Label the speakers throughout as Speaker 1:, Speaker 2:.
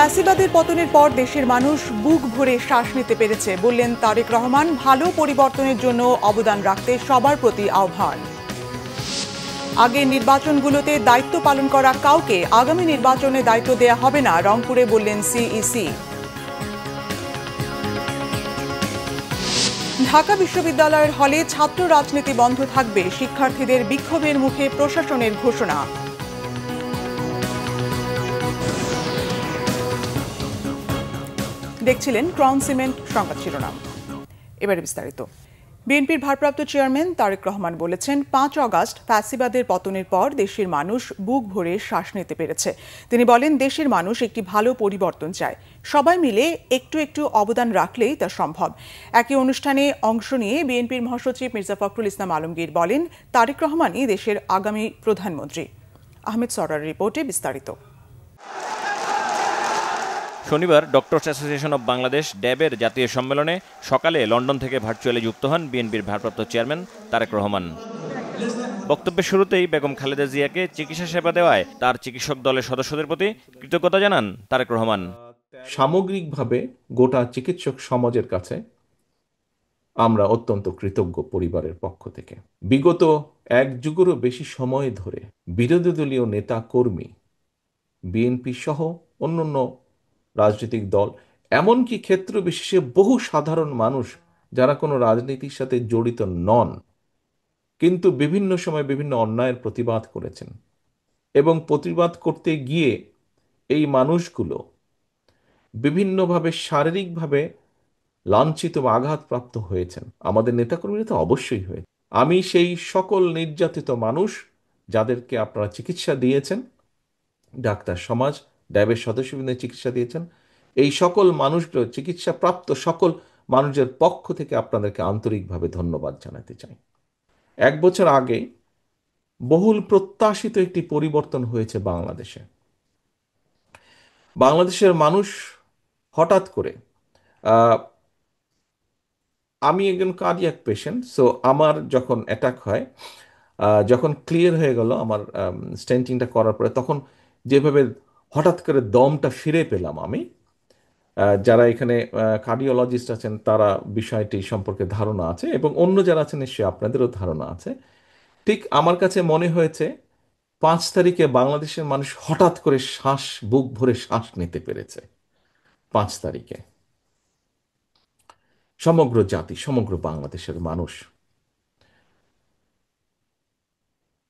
Speaker 1: ফ্যাসিবাদের পতনের পর দেশের মানুষ বুক ভরে শ্বাস নিতে পেরেছে বললেন তারেক রহমান। ভালো পরিবর্তনের জন্য অবদান রাখতে সবার প্রতি আহ্বান। আগের নির্বাচনগুলোতে দায়িত্ব পালন করা কাউকে আগামী নির্বাচনে দায়িত্ব দেয়া হবে না, রংপুরে বললেন সিইসি। ঢাকা বিশ্ববিদ্যালয়ের হলে ছাত্র রাজনীতি বন্ধ থাকবে, শিক্ষার্থীদের বিক্ষোভের মুখে প্রশাসনের ঘোষণা। দেখছিলেন ক্রাউন সিমেন্ট সংবাদ শিরোনাম। এবারে বিস্তারিত। বিএনপির ভারপ্রাপ্ত চেয়ারম্যান তারেক রহমান বলেছেন, 5 আগস্ট ফ্যাসিবাদের পতনের পর দেশের মানুষ বুক ভরে শ্বাস নিতে পেরেছে। তিনি বলেন, দেশের মানুষ একটি ভালো পরিবর্তন চায়, সবাই মিলে একটু একটু অবদান রাখলেই তা সম্ভব। একই অনুষ্ঠানে অংশ নিয়ে বিএনপির মহাসচিব মির্জা ফখরুল ইসলাম আলমগীর বলেন, তারেক রহমানই দেশের আগামী প্রধানমন্ত্রী। আহমেদ সরার রিপোর্টে বিস্তারিত।
Speaker 2: শনিবার ডক্টরস অ্যাসোসিয়েশন অব বাংলাদেশ ড্যাবের জাতীয় সম্মেলনে সকালে লন্ডন থেকে ভার্চুয়ালি যুক্ত হন বিএনপির ভারপ্রাপ্ত চেয়ারম্যান তারেক রহমান। বক্তব্যের শুরুতেই বেগম খালেদা জিয়াকে চিকিৎসা সেবা দেওয়ায় তার চিকিৎসক দলের সদস্যদের প্রতি কৃতজ্ঞতা জানান তারেক রহমান।
Speaker 3: সামগ্রিকভাবে গোটা চিকিৎসক সমাজের কাছে আমরা অত্যন্ত কৃতজ্ঞ পরিবারের পক্ষ থেকে। বিগত 1 যুগেরও বেশি সময় ধরে বিরোধী দলীয় নেতা কর্মী, বিএনপি সহ অন্যান্য রাজনৈতিক দল, এমনকি ক্ষেত্র বিশেষে বহু সাধারণ মানুষ যারা কোনো রাজনীতির সাথে জড়িত নন, কিন্তু বিভিন্ন সময় বিভিন্ন অন্যায়ের প্রতিবাদ করেছেন এবং প্রতিবাদ করতে গিয়ে এই মানুষগুলো বিভিন্নভাবে শারীরিকভাবে লাঞ্ছিত বা আঘাতপ্রাপ্ত হয়েছেন। আমাদের নেতাকর্মীরা তো অবশ্যই হয়েছে। আমি সেই সকল নির্যাতিত মানুষ যাদেরকে আপনারা চিকিৎসা দিয়েছেন, ডাক্তার সমাজ, ড্যাবের সদস্যবৃন্দ চিকিৎসা দিয়েছেন, এই সকল মানুষগুলো, চিকিৎসাপ্রাপ্ত সকল মানুষের পক্ষ থেকে আপনাদেরকে আন্তরিকভাবে ধন্যবাদ জানাতে চাই। 1 বছর আগে বহুল প্রত্যাশিত একটি পরিবর্তন হয়েছে বাংলাদেশে। বাংলাদেশের মানুষ হঠাৎ করে, আমি একজন কার্ডিয়াক পেশেন্ট, সো আমার যখন অ্যাটাক হয়, যখন ক্লিয়ার হয়ে গেল আমার স্টেন্টিংটা করার পরে, তখন যেভাবে হঠাৎ করে দমটা ফিরে পেলাম আমি, যারা এখানে কার্ডিওলজিস্ট আছেন তারা বিষয়টি সম্পর্কে ধারণা আছে এবং অন্য যারা আছেন নিশ্চয়ই আপনাদেরও ধারণা আছে। ঠিক আমার কাছে মনে হয়েছে 5 তারিখে বাংলাদেশের মানুষ হঠাৎ করে বুক ভরে শ্বাস নিতে পেরেছে। 5 তারিখে সমগ্র জাতি, সমগ্র বাংলাদেশের মানুষ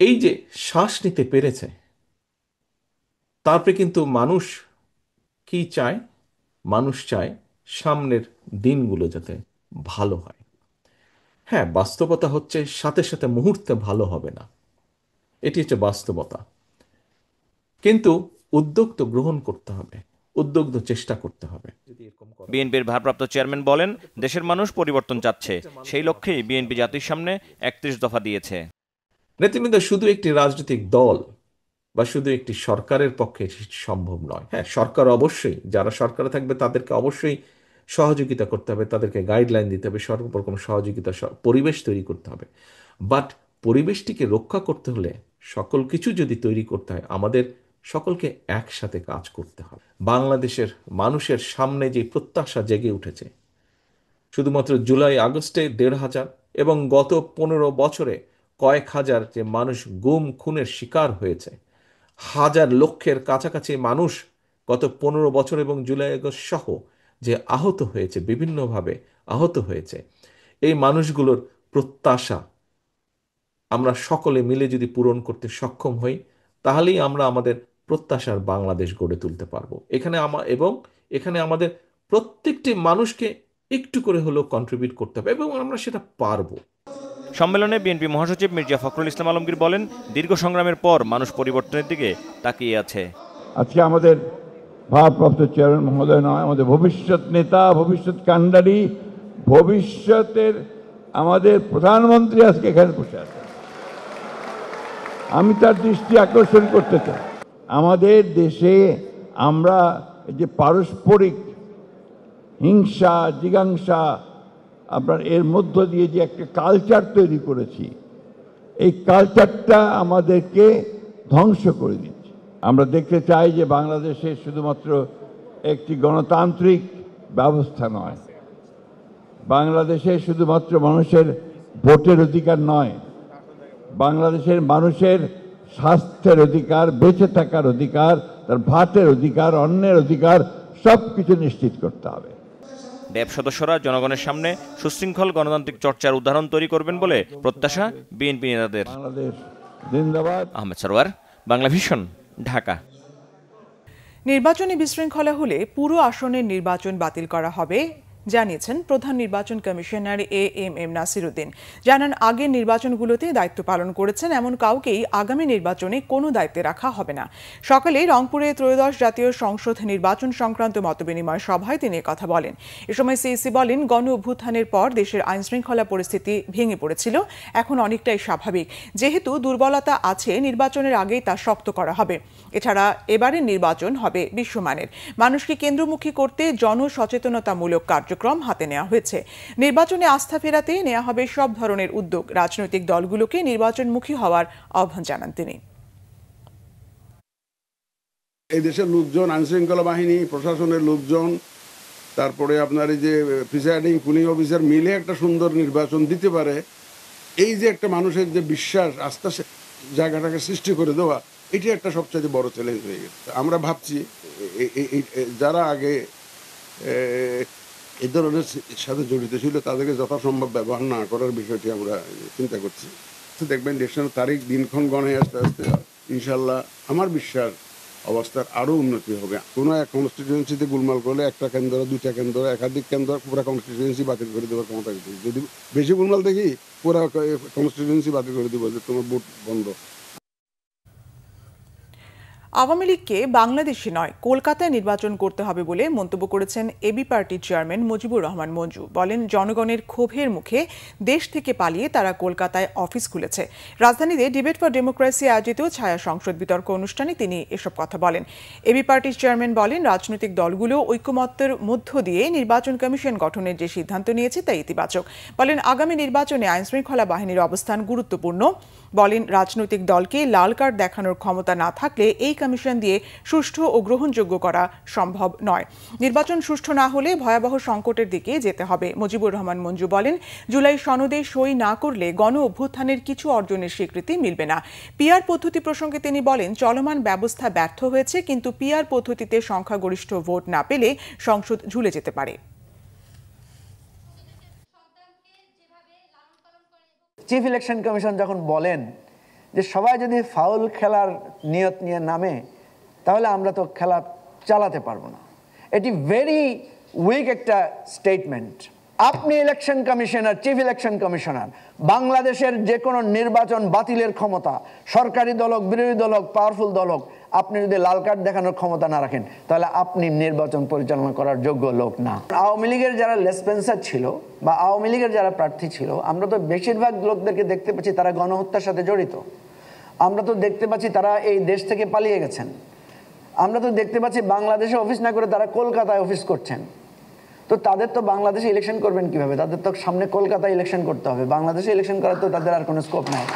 Speaker 3: এই যে শ্বাস নিতে পেরেছে, তারপরে কিন্তু মানুষ কি চায়? মানুষ চায় সামনের দিনগুলো যাতে ভালো হয়। হ্যাঁ, বাস্তবতা হচ্ছে সাথে সাথে মুহূর্তে ভালো হবে না, এটি হচ্ছে বাস্তবতা। কিন্তু উদ্যোগ তো গ্রহণ করতে হবে, উদ্যোগ তো চেষ্টা করতে হবে।
Speaker 2: বিএনপির ভারপ্রাপ্ত চেয়ারম্যান বলেন, দেশের মানুষ পরিবর্তন চাচ্ছে, সেই লক্ষ্যেই বিএনপি জাতির সামনে 31 দফা দিয়েছে।
Speaker 3: নেতৃবৃন্দ, শুধু একটি রাজনৈতিক দল বা শুধু একটি সরকারের পক্ষে সম্ভব নয়। হ্যাঁ, সরকার অবশ্যই, যারা সরকারে থাকবে তাদেরকে অবশ্যই সহযোগিতা করতে হবে, তাদেরকে গাইডলাইন দিতে হবে, সর্বপ্রথম সহযোগিতা পরিবেশ তৈরি করতে হবে। বাট পরিবেশটিকে রক্ষা করতে হলে সকল কিছু যদি তৈরি করতে হয়, আমাদের সকলকে একসাথে কাজ করতে হবে। বাংলাদেশের মানুষের সামনে যে প্রত্যাশা জেগে উঠেছে, শুধুমাত্র জুলাই আগস্টে 1,500 এবং গত 15 বছরে কয়েক হাজার যে মানুষ গুম খুনের শিকার হয়েছে, হাজার লক্ষের কাছাকাছি মানুষ গত 15 বছর এবং জুলাই আগস্ট সহ যে আহত হয়েছে, বিভিন্নভাবে আহত হয়েছে, এই মানুষগুলোর প্রত্যাশা আমরা সকলে মিলে যদি পূরণ করতে সক্ষম হই, তাহলেই আমরা আমাদের প্রত্যাশার বাংলাদেশ গড়ে তুলতে পারবো। এখানে আমাদের প্রত্যেকটি মানুষকে একটু করে হলেও কন্ট্রিবিউট করতে হবে এবং আমরা সেটা পারবো।
Speaker 2: সম্মেলনে বিএনপি মহাসচিব মির্জা ফখরুল ইসলাম আলমগীর বলেন, দীর্ঘ সংগ্রামের পর মানুষ পরিবর্তনের দিকে তাকিয়ে আছে।
Speaker 4: আজকে আমাদের ভারপ্রাপ্ত চেয়ারম্যান মহোদয় নয়, আমাদের ভবিষ্যৎ নেতা, ভবিষ্যৎ কাণ্ডারি, ভবিষ্যতের আমাদের প্রধানমন্ত্রী আজকে এখানে বসে আছে। আমি তার দৃষ্টি আকর্ষণ করতে চাই। আমাদের দেশে আমরা এই যে পারস্পরিক হিংসা, জিজ্ঞাসা, আপনার এর মধ্য দিয়ে যে একটা কালচার তৈরি করেছি, এই কালচারটা আমাদেরকে ধ্বংস করে দিচ্ছে। আমরা দেখতে চাই যে বাংলাদেশে শুধুমাত্র একটি গণতান্ত্রিক ব্যবস্থা নয়। বাংলাদেশে শুধুমাত্র মানুষের ভোটের অধিকার নয়, বাংলাদেশের মানুষের স্বাস্থ্যের অধিকার, বেঁচে থাকার অধিকার, তার ভাতের অধিকার, অন্যের অধিকার সব কিছু নিশ্চিত করতে হবে।
Speaker 2: ড্যাব সদস্যরা জনগণের সামনে সুশৃঙ্খল গণতান্ত্রিক চর্চার উদাহরণ তৈরি করবেন বলে প্রত্যাশা বিএনপি নেতাদের।
Speaker 4: বাংলাদেশ জিন্দাবাদ।
Speaker 2: আহমেদ সরওয়ার, বাংলা ভিশন, ঢাকা।
Speaker 1: নির্বাচনী বিশৃঙ্খলা হলে পুরো আসনের নির্বাচন বাতিল করা হবে জানিয়েছেন প্রধান নির্বাচন কমিশনার এএমএম নাসিরউদ্দিন। জানান, আগের নির্বাচনগুলোতে দায়িত্ব পালন করেছেন এমন কাউকেই আগামী নির্বাচনে কোনো দায়িত্বে রাখা হবে না। সকালে রংপুরে ত্রয়োদশ জাতীয় সংসদ নির্বাচন সংক্রান্ত মতবিনিময় সভায় তিনি কথা বলেন। এ সময় সিইসি বলেন, গণ অভ্যুত্থানের পর দেশের আইনশৃঙ্খলা পরিস্থিতি ভেঙে পড়েছিল, এখন অনেকটাই স্বাভাবিক। যেহেতু দুর্বলতা আছে, নির্বাচনের আগেই তা শক্ত করা হবে। এছাড়া এবারের নির্বাচন হবে বিশ্বমানের। মানুষকে কেন্দ্রমুখী করতে জনসচেতনতামূলক কার্যক্রম হাতে নেওয়া হয়েছে। নির্বাচনে আস্থা ফেরাতে নেওয়া হবে সব ধরনের উদ্যোগ। রাজনৈতিক দলগুলোকে নির্বাচনমুখী হওয়ার আহ্বান জানান তিনি।
Speaker 5: এই দেশের লোকজন, আইনশৃঙ্খলা বাহিনী, প্রশাসনের লোকজন, তারপরে আপনার এই যে প্রিসাইডিং পুলিং অফিসার মিলে একটা সুন্দর নির্বাচন দিতে পারে, এই যে একটা মানুষের যে বিশ্বাস, আস্থা জায়গাটাকে সৃষ্টি করে দেওয়া, এটি একটা সবচেয়ে বড় চ্যালেঞ্জ হয়ে গেছে। আমরা ভাবছি যারা আগে এই ধরনের সাথে জড়িত ছিল তাদেরকে যথাসম্ভব ব্যবহার না করার বিষয়টি আমরা চিন্তা করছি। দেখবেন ইলেকশনের তারিখ দিনক্ষণ গণে আস্তে আস্তে ইনশাল্লাহ আমার বিশ্বাস অবস্থার আরও উন্নতি হবে। কোনো এক কনস্টিটিউয়েন্সিতে গোলমাল করলে একটা কেন্দ্র, দুইটা কেন্দ্র, একাধিক কেন্দ্র, পুরো কনস্টিটিউয়েন্সি বাতিল করে দেওয়ার ক্ষমতা আছে। যদি বেশি গোলমাল দেখি পুরো কনস্টিটিউয়েন্সি বাতিল করে দেবো যে তোমার ভোট বন্ধ।
Speaker 1: আওয়ামী লীগকে বাংলাদেশে নয়, কলকাতায় নির্বাচন করতে হবে বলে মন্তব্য করেছেন এবি পার্টির চেয়ারম্যান মুজিবুর রহমান মঞ্জু। বলেন, জনগণের ক্ষোভের মুখে দেশ থেকে পালিয়ে তারা কলকাতায় অফিস খুলেছে। রাজধানীতে ডিবেট ফর ডেমোক্রেসি আয়োজিত ছায়া সংসদ বিতর্ক অনুষ্ঠানে তিনি এসব কথা বলেন। এবি পার্টির চেয়ারম্যান বলেন, রাজনৈতিক দলগুলো ঐকমত্যের মধ্য দিয়ে নির্বাচন কমিশন গঠনের যে সিদ্ধান্ত নিয়েছে তা ইতিবাচক। বলেন, আগামী নির্বাচনে আইনশৃঙ্খলা বাহিনীর অবস্থান গুরুত্বপূর্ণ। বলেন, রাজনৈতিক দলকে লাল কার্ড দেখানোর ক্ষমতা না থাকলে এই কমিশন দিয়ে সুষ্ঠু ও গ্রহণযোগ্য করা সম্ভব নয়। নির্বাচন সুষ্ঠু না হলে ভয়াবহ সংকটের দিকে যেতে হবে। মুজিবুর রহমান মঞ্জু বলেন, জুলাই সনদে সই না করলে গণ অভ্যুত্থানের কিছু অর্জনের স্বীকৃতি মিলবে না। পিআর পদ্ধতি প্রসঙ্গে তিনি বলেন, চলমান ব্যবস্থা ব্যর্থ হয়েছে, কিন্তু পিআর পদ্ধতিতে সংখ্যাগরিষ্ঠ ভোট না পেলে সংসদ ঝুলে যেতে পারে।
Speaker 6: চিফ ইলেকশন কমিশন যখন বলেন যে সবাই যদি ফাউল খেলার নিয়ত নিয়ে নামে তাহলে আমরা তো খেলা চালাতে পারবো না, এটি ভেরি উইক একটা স্টেটমেন্ট। আপনি election commissioner, chief election commissioner, বাংলাদেশের যে কোনো নির্বাচন বাতিলের ক্ষমতা, সরকারি দল হোক, বিরোধী দল হোক, পাওয়ারফুল দল হোক, আপনি যদি লাল কার্ড দেখানোর ক্ষমতা না রাখেন তাহলে আপনি নির্বাচন পরিচালনা করার যোগ্য লোক না। আওয়ামী লীগের যারা লেসপেন্সার ছিল বা আওয়ামী লীগের যারা প্রার্থী ছিল, আমরা তো বেশিরভাগ লোকদেরকে দেখতে পাচ্ছি তারা গণহত্যার সাথে জড়িত। আমরা তো দেখতে পাচ্ছি তারা এই দেশ থেকে পালিয়ে গেছেন। আমরা তো দেখতে পাচ্ছি বাংলাদেশে অফিস না করে তারা কলকাতায় অফিস করছেন। তো তাদের তো বাংলাদেশে ইলেকশন করবেন কিভাবে? তাদের তো সামনে কলকাতায় ইলেকশন করতে হবে, বাংলাদেশে ইলেকশন করার তো তাদের আর কোনো স্কোপ নাই।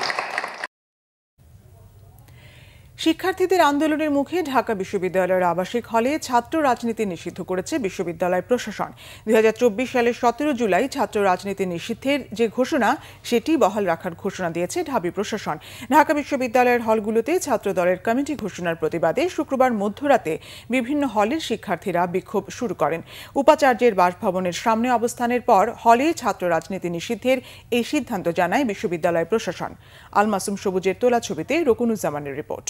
Speaker 1: শিক্ষার্থীদের আন্দোলনের মুখে ঢাকা বিশ্ববিদ্যালয়ের আবাসিক হলে ছাত্র রাজনীতি নিষিদ্ধ করেছে বিশ্ববিদ্যালয় প্রশাসন। 2024 সালের 17 জুলাই ছাত্র রাজনীতি নিষিদ্ধের যে ঘোষণা, সেটি বহাল রাখার ঘোষণা দিয়েছে ঢাবি প্রশাসন। ঢাকা বিশ্ববিদ্যালয়ের হলগুলোতে ছাত্র দলের কমিটি ঘোষণার প্রতিবাদে শুক্রবার মধ্যরাতে বিভিন্ন হলের শিক্ষার্থীরা বিক্ষোভ শুরু করেন। উপাচার্যের বাসভবনের সামনে অবস্থানের পর হলে ছাত্র রাজনীতি নিষিদ্ধের এই সিদ্ধান্ত জানায় বিশ্ববিদ্যালয় প্রশাসন। আল মাসুম সবুজের তোলা ছবিতে রকুনুজ্জামানের রিপোর্ট।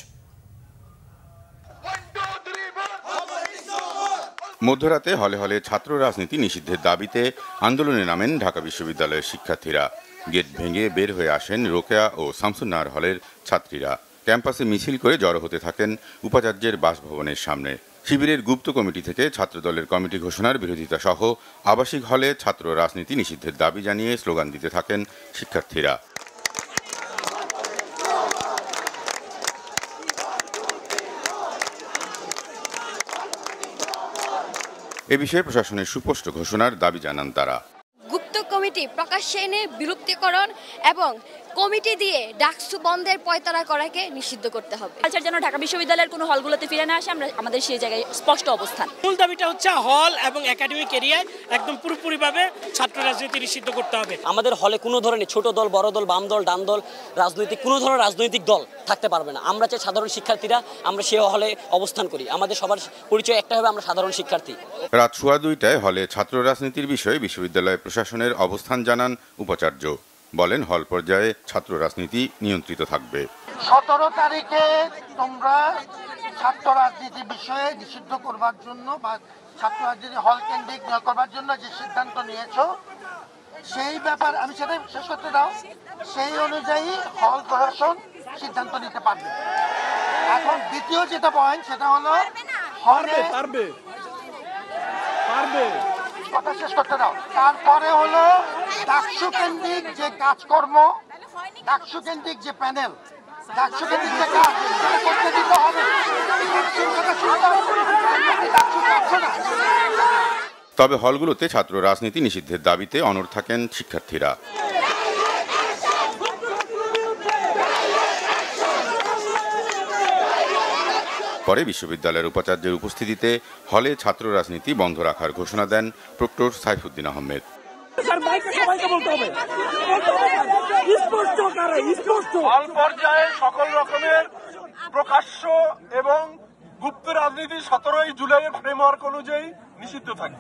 Speaker 7: মধ্যরাতে হলে হলে ছাত্র রাজনীতি নিষিদ্ধের দাবিতে আন্দোলনে নামেন ঢাকা বিশ্ববিদ্যালয়ের শিক্ষার্থীরা। গেট ভেঙে বের হয়ে আসেন রোকেয়া ও শামসুন্নাহার হলের ছাত্রীরা। ক্যাম্পাসে মিছিল করে জড়ো হতে থাকেন উপাচার্যের বাসভবনের সামনে। শিবিরের গুপ্ত কমিটি থেকে ছাত্রদলের কমিটি ঘোষণার বিরোধিতা সহ আবাসিক হলে ছাত্র রাজনীতি নিষিদ্ধের দাবি জানিয়ে স্লোগান দিতে থাকেন শিক্ষার্থীরা। এ বিষয়ে প্রশাসনের সুস্পষ্ট ঘোষণার দাবি জানান তারা।
Speaker 8: গুপ্ত কমিটি প্রকাশ্যে এনে বিলুপ্তিকরণ এবং কমিটি দিয়ে ডাকসু বন্ধের পয়তারা করাকে নিষিদ্ধ করতে হবে।
Speaker 9: কালচার যেন ঢাকা বিশ্ববিদ্যালয়ের কোনো হলগুলোতে ফিরে না আসে, আমাদের সেই জায়গায় স্পষ্ট অবস্থান।
Speaker 10: মূল দাবিটা হচ্ছে হল এবং একাডেমিক এরিয়ায় একদম পুরোপুরিভাবে ছাত্র রাজনীতি নিষিদ্ধ করতে হবে।
Speaker 11: আমাদের হলে কোনো ধরনের ছোট দল, বড় দল, বাম দল, ডান দল, রাজনৈতিক কোনো ধরনের রাজনৈতিক দল থাকতে পারবে না। আমরা চাই সাধারণ শিক্ষার্থীরা আমরা সে হলে অবস্থান করি। আমাদের সবার পরিচয় একটা হবে, আমরা সাধারণ শিক্ষার্থী।
Speaker 7: রাত 2:15 হলে ছাত্র রাজনীতির বিষয়ে বিশ্ববিদ্যালয় প্রশাসনের অবস্থান জানান উপাচার্য। বলেন, হল পর্যায়ে ছাত্র রাজনীতি নিয়ন্ত্রিত থাকবে।
Speaker 12: 17 তারিখে তোমরা ছাত্র রাজনীতি বিষয়ে নিষিদ্ধ করবার জন্য বা ছাত্র রাজনীতি হল কেন্দ্রিক করবার জন্য যে সিদ্ধান্ত নিয়েছো, সেই ব্যাপার আমি সেটা শেষ করতে দাও, সেই অনুযায়ী হল প্রশাসন সিদ্ধান্ত নিতে পারবে। এখন দ্বিতীয় যেটা পয়েন্ট সেটা হলো হলে কথা শেষ করতে দাও। তারপরে হলো ডাকসু কেন্দ্রিক যে কাজকর্ম, ডাকসু কেন্দ্রিক যে প্যানেল, ডাকসু কেন্দ্রিক যে কাজ করতে দিতে হবে।
Speaker 7: তবে হলগুলোতে ছাত্র রাজনীতি নিষিদ্ধের দাবিতে অনড় থাকেন শিক্ষার্থীরা। পরে বিশ্ববিদ্যালয়ের উপাচার্যের উপস্থিতিতে হলে ছাত্র রাজনীতি বন্ধ রাখার ঘোষণা দেন প্রক্টর সাইফুদ্দিন আহমেদ।
Speaker 13: হল পর্যায়ে সকল রকমের প্রকাশ্য এবং গুপ্ত রাজনীতি 17 জুলাইয়ের ফ্রেমওয়ার্ক অনুযায়ী নিষিদ্ধ থাকবে।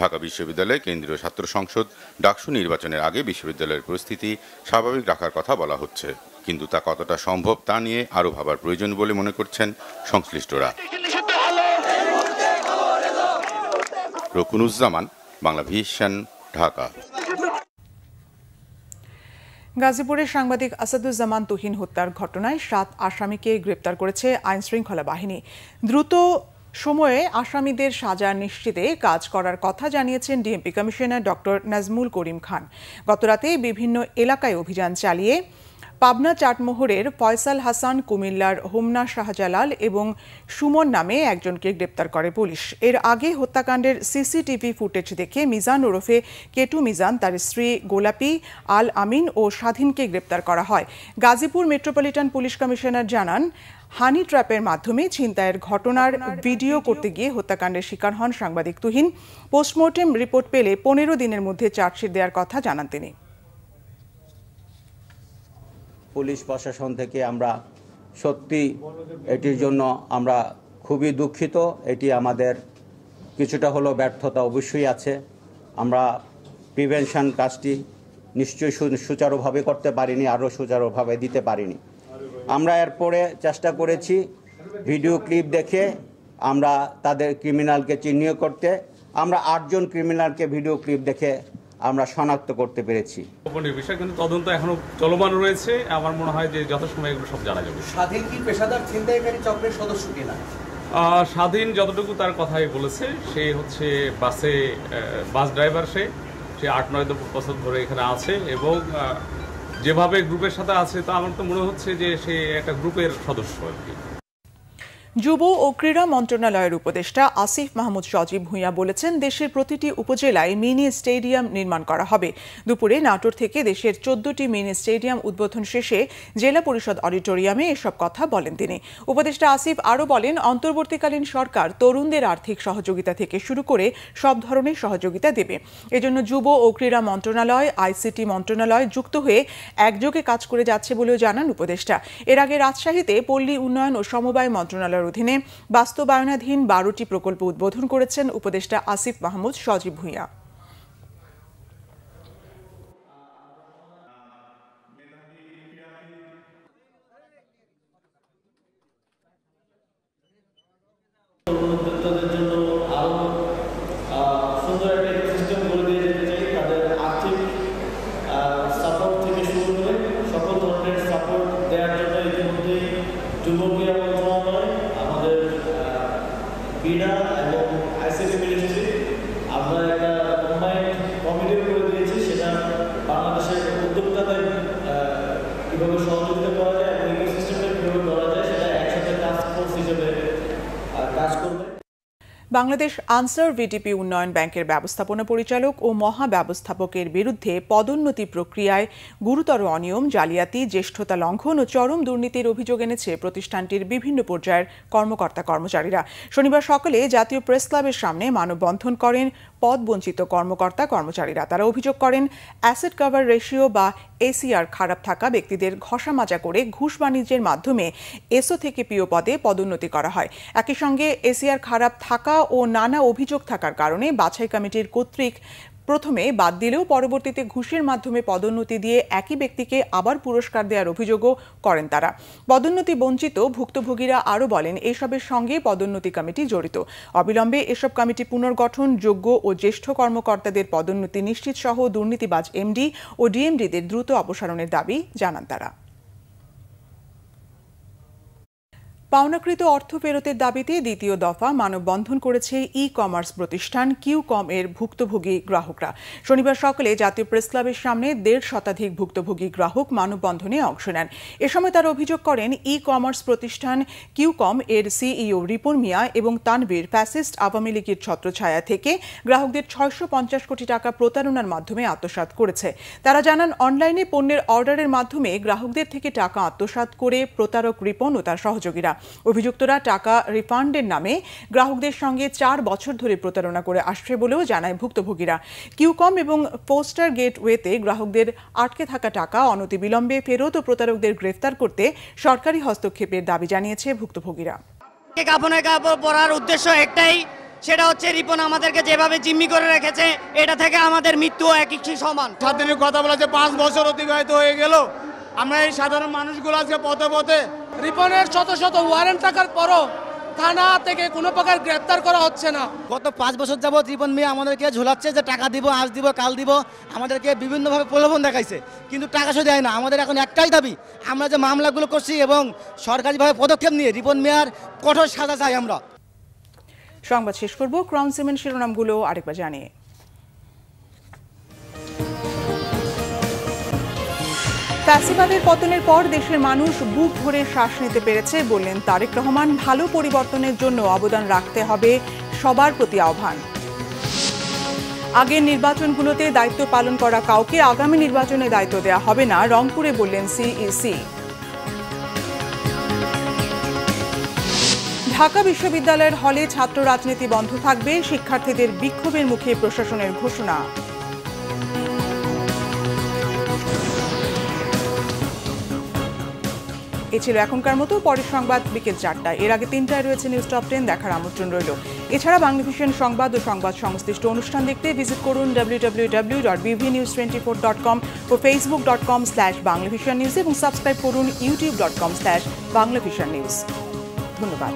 Speaker 7: ঢাকা বিশ্ববিদ্যালয় কেন্দ্রীয় ছাত্র সংসদ ডাকসু নির্বাচনের আগে বিশ্ববিদ্যালয়ের পরিস্থিতি স্বাভাবিক রাখার কথা বলা হচ্ছে, কিন্তু তা কতটা সম্ভব তা নিয়ে আরও ভাবার প্রয়োজন বলে মনে করছেন সংশ্লিষ্টরা। রকুনুজ্জামান, বাংলা ভিশন, ঢাকা।
Speaker 1: গাজীপুরের সাংবাদিক আসাদুজ্জামান তুহিন হত্যার ঘটনায় 7 আসামিকে গ্রেপ্তার করেছে আইনশৃঙ্খলা বাহিনী। দ্রুত সময়ে আসামিদের সাজা নিশ্চিতে কাজ করার কথা জানিয়েছেন DMP commissioner doctor Nazmul Karim Khan. গতরাতে বিভিন্ন এলাকায় অভিযান চালিয়ে পাবনা চাটমোহরের ফয়সাল হাসান, কুমিল্লার হোমনা শাহজালাল এবং সুমন নামে একজনকে গ্রেপ্তার করে পুলিশ। এর আগে হত্যাকাণ্ডের সিসিটিভি ফুটেজ দেখে মিজান ওরফে কেটু মিজান, তার স্ত্রী গোলাপি, আল আমিন ও স্বাধীনকে গ্রেপ্তার করা হয়। গাজীপুর মেট্রোপলিটন পুলিশ কমিশনার জানান, হানি ট্র্যাপের মাধ্যমে ছিনতাইয়ের ঘটনার ভিডিও করতে গিয়ে হত্যাকাণ্ডের শিকার হন সাংবাদিক তুহিন। পোস্টমর্টেম রিপোর্ট পেলে 15 দিনের মধ্যে চার্জশিট দেওয়ার কথা জানান তিনি।
Speaker 14: পুলিশ প্রশাসন থেকে আমরা সত্যি এটির জন্য আমরা খুবই দুঃখিত। এটি আমাদের কিছুটা হলেও ব্যর্থতা অবশ্যই আছে। আমরা প্রিভেনশন কাজটি নিশ্চয়ই সুচারুভাবে করতে পারিনি, আরও সুচারুভাবে দিতে পারিনি। আমরা এরপরে চেষ্টা করেছি ভিডিও ক্লিপ দেখে আমরা তাদের ক্রিমিনালকে চিহ্নিত করতে। আমরা 8 জন ক্রিমিনালকে ভিডিও ক্লিপ দেখে আমরা শনাক্ত করতে পেরেছি।
Speaker 15: বিষয় কিন্তু তদন্ত এখনো চলমান রয়েছে। আমার মনে হয় যে যথাসময়ে এগুলো সব জানা যাবে।
Speaker 16: স্বাধীন কি পেশাদার ছিনতাইকারী চক্রের সদস্য কিনা?
Speaker 15: স্বাধীন যতটুকু তার কথাই বলেছে, সে হচ্ছে বাস ড্রাইভার। সে 8-9 বছর ধরে এখানে আছে এবং যেভাবে গ্রুপের সাথে আছে তা আমার তো মনে হচ্ছে যে সে একটা গ্রুপের সদস্য আর কি।
Speaker 1: যুব ও ক্রীড়া মন্ত্রণালয়ের উপদেষ্টা আসিফ মাহমুদ সজীব ভূঁইয়া বলেছেন, দেশের প্রতিটি উপজেলায় মিনি স্টেডিয়াম নির্মাণ করা হবে। দুপুরে নাটোর থেকে দেশের 14টি মিনি স্টেডিয়াম উদ্বোধন শেষে জেলা পরিষদ অডিটোরিয়ামে এসব কথা বলেন তিনি। উপদেষ্টা আসিফ আরও বলেন, অন্তর্বর্তীকালীন সরকার তরুণদের আর্থিক সহযোগিতা থেকে শুরু করে সব ধরনের সহযোগিতা দেবে। এজন্য যুব ও ক্রীড়া মন্ত্রণালয়, আইসিটি মন্ত্রণালয় যুক্ত হয়ে একযোগে কাজ করে যাচ্ছে বলেও জানান উপদেষ্টা। এর আগে রাজশাহীতে পল্লী উন্নয়ন ও সমবায় মন্ত্রণালয়ের অধীনে বাস্তবায়নাধীন 12টি প্রকল্প উদ্বোধন করেছেন উপদেষ্টা আসিফ মাহমুদ সজীব ভূঁইয়া। বাংলাদেশ আনসার ভিডিপি উন্নয়ন ব্যাংকের ব্যবস্থাপনা পরিচালক ও মহাব্যবস্থাপকের বিরুদ্ধে পদোন্নতি প্রক্রিয়ায় গুরুতর অনিয়ম, জালিয়াতি, জ্যেষ্ঠতা লঙ্ঘন ও চরম দুর্নীতির অভিযোগ এনেছে প্রতিষ্ঠানটির বিভিন্ন পর্যায়ের কর্মকর্তা-কর্মচারীরা। শনিবার সকালে জাতীয় প্রেস ক্লাবের সামনে মানববন্ধন করেন পদবঞ্চিত কর্মকর্তা-কর্মচারীরা। তারা অভিযোগ করেন, অ্যাসেট কভার রেশিও বা এসিআর খারাপ থাকা ব্যক্তিদের ঘষামাজা করে ঘুষ বাণিজ্যের মাধ্যমে এসও থেকে পিও পদে পদোন্নতি করা হয়। একই সঙ্গে এসিআর খারাপ থাকা ও নানা অভিযোগ থাকার কারণে বাছাই কমিটির কর্তৃক প্রথমে বাদ দিলেও পরবর্তীতে ঘুষের মাধ্যমে পদোন্নতি দিয়ে একই ব্যক্তিকে আবার পুরস্কার দেওয়ার অভিযোগও করেন তারা। পদোন্নতি বঞ্চিত ভুক্তভোগীরা আরও বলেন, এসবের সঙ্গে পদোন্নতি কমিটি জড়িত। অবিলম্বে এসব কমিটি পুনর্গঠন, যোগ্য ও জ্যেষ্ঠ কর্মকর্তাদের পদোন্নতি নিশ্চিত সহ দুর্নীতিবাজ এমডি ও ডিএমডিদের দ্রুত অপসারণের দাবি জানান তারা। পাওনাকৃত অর্থ ফেরতের দাবিতে দ্বিতীয় দফা মানববন্ধন করেছে ই-কমার্স প্রতিষ্ঠান কিউকম এর ভুক্তভোগী গ্রাহকরা। শনিবার সকালে জাতীয় প্রেস ক্লাবের সামনে 1.5 শতাধিক ভুক্তভোগী গ্রাহক মানববন্ধনে অংশ নেন। এ সময় তারা অভিযোগ করেন, ই-কমার্স প্রতিষ্ঠান কিউকম এর সিইও রিপন মিয়া এবং তানভীর ফ্যাসিস্ট আওয়ামী লীগের ছত্রছায়া থেকে গ্রাহকদের 650 কোটি টাকা প্রতারণার মাধ্যমে আত্মসাৎ করেছে। তারা জানান, অনলাইনে পণ্যের অর্ডারের মাধ্যমে গ্রাহকদের থেকে টাকা আত্মসাৎ করে প্রতারক রিপন ও তার সহযোগীরা। অভিযুক্তরা টাকা রিফান্ডের নামে গ্রাহকদের সঙ্গে 4 বছর ধরে প্রতারণা করে আসছে বলেও জানায় ভুক্তভোগীরা। কিউকম এবং পোস্টার গেটওয়েতে গ্রাহকদের আটকে থাকা টাকা অনতিবিলম্বে ফেরত ও প্রতারকদের গ্রেফতার করতে সরকারি হস্তক্ষেপের দাবি জানিয়েছে ভুক্তভোগীরা।
Speaker 17: কাপড়ের কাপড় পরার উদ্দেশ্য একটাই, সেটা হচ্ছে রিপন আমাদেরকে যেভাবে জিম্মি করে রেখেছে, এটা থেকে আমাদের মৃত্যু একই সমান।
Speaker 18: সাথে কথা বলা যে 5 বছর অতিবাহিত হয়ে গেল, আমরা এই সাধারণ মানুষগুলো আজকে পথে পথে। রিপনের শত শত ওয়ারেন্ট থাকার পরও থানা থেকে কোনো প্রকার গ্রেফতার করা হচ্ছে না।
Speaker 19: গত 5 বছর যাবৎ রিপন মিয়া আমাদেরকে ঝোলাচ্ছে যে টাকা দিব, আজ দিব, কাল দিব, আমাদেরকে বিভিন্নভাবে প্রলোভন দেখাইছে, কিন্তু টাকা সে দেয় না। আমাদের এখন একটাই দাবি, আমরা যে মামলাগুলো করছি এবং সরকারিভাবে পদক্ষেপ নিয়ে রিপন মিয়ার কঠোর সাজা চাই আমরা।
Speaker 1: সংবাদ শেষ করব ক্রাউন সিমেন্ট শিরোনামগুলো আরেকবার জানিয়ে। ফ্যাসিবাদের পতনের পর দেশের মানুষ বুক ভরে শ্বাস নিতে পেরেছে বললেন তারেক রহমান। ভালো পরিবর্তনের জন্য অবদান রাখতে হবে সবার প্রতি আহ্বান। আগের নির্বাচনগুলোতে দায়িত্ব পালন করা কাউকে আগামী নির্বাচনে দায়িত্ব দেওয়া হবে না, রংপুরে বললেন সিইসি। ঢাকা বিশ্ববিদ্যালয়ের হলে ছাত্র রাজনীতি বন্ধ থাকবে, শিক্ষার্থীদের বিক্ষোভের মুখে প্রশাসনের ঘোষণা। এ ছিল এখনকার মতো। পরের সংবাদ বিকেল 4টায়। এর আগে 3টায় রয়েছে নিউজ টপ 10, দেখার আমন্ত্রণ রইল। এছাড়া বাংলাভিশন সংবাদ ও সংবাদ সংশ্লিষ্ট অনুষ্ঠান দেখতে ভিজিট করুন www.bvnews24.com ও facebook.com/banglavision news এবং সাবস্ক্রাইব করুন youtube.com/banglavision news। ধন্যবাদ।